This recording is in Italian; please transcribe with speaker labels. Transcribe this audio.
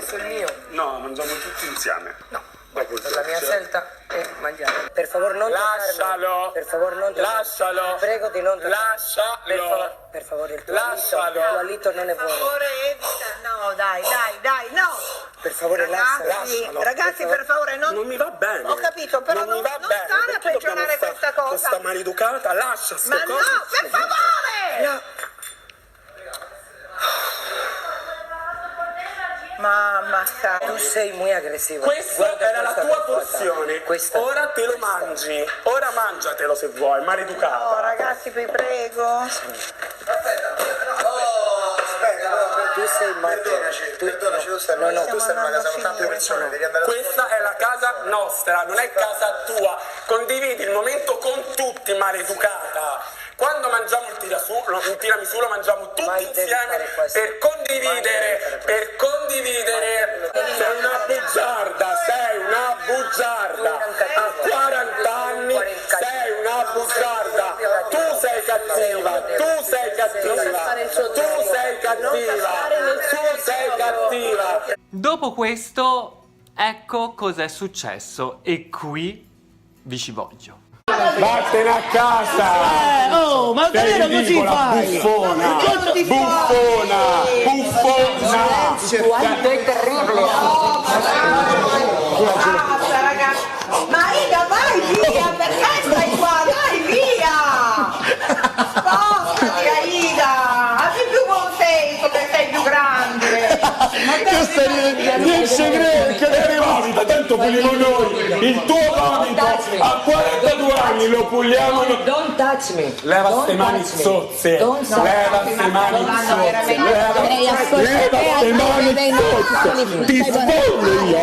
Speaker 1: posto il mio.
Speaker 2: No, mangiamo tutti insieme.
Speaker 1: No, la mia scelta è mangiare. Per favore non
Speaker 3: Lascialo.
Speaker 1: Per favore non
Speaker 3: Lascialo.
Speaker 1: Ti prego di non
Speaker 3: Lascialo.
Speaker 1: Per favore, il tuo
Speaker 3: Lascialo.
Speaker 1: alito non è
Speaker 4: Per
Speaker 1: buono.
Speaker 4: favore, evita. No, dai, no.
Speaker 1: Per favore, lascialo.
Speaker 4: Ragazzi, per favore, non
Speaker 3: mi va bene.
Speaker 4: Ho capito, però non
Speaker 3: mi va bene.
Speaker 4: stare a
Speaker 3: Perché dobbiamo
Speaker 4: peggiorare
Speaker 3: stare
Speaker 4: questa cosa.
Speaker 3: Questa maleducata, lascia sta
Speaker 4: Ma
Speaker 3: cosa.
Speaker 4: no, per favore!
Speaker 1: No.
Speaker 4: Mamma santa.
Speaker 1: Tu sei molto aggressivo.
Speaker 3: Questa era la tua
Speaker 1: cosa.
Speaker 3: porzione.
Speaker 1: Questa.
Speaker 3: Ora te lo mangi. Ora mangiatelo se vuoi, maleducata.
Speaker 4: No, ragazzi, vi prego.
Speaker 1: Tu sei matto.
Speaker 5: Perdonaci, tu stai in una casa con tante persone, devi andare a...
Speaker 3: Questa è la casa nostra, non è casa tua. Condividi il momento con tutti, maleducata. Quando mangiamo il tiramisù lo mangiamo tutti insieme per condividere, Sei una bugiarda, a 40 anni sei una bugiarda. Tu sei cattiva.
Speaker 6: Dopo questo, ecco cos'è successo e qui vi ci voglio.
Speaker 3: Vattene a casa!
Speaker 7: Ma davvero così fai?
Speaker 3: Buffona!
Speaker 1: Quanto è terribile.
Speaker 4: Basta, ragazzi. Ma Ida, vai via! Perché stai qua? Dai, via! Spostati, Aida! Abbi più buon senso che sei più grande!
Speaker 3: Riesce che ne vomita, tanto puliamo noi! Il tuo vomito a 42 anni lo puliamo noi!
Speaker 1: Don't touch me.
Speaker 3: Leva ste mani zozze! Leva ste mani zozze! Ti spoglio io!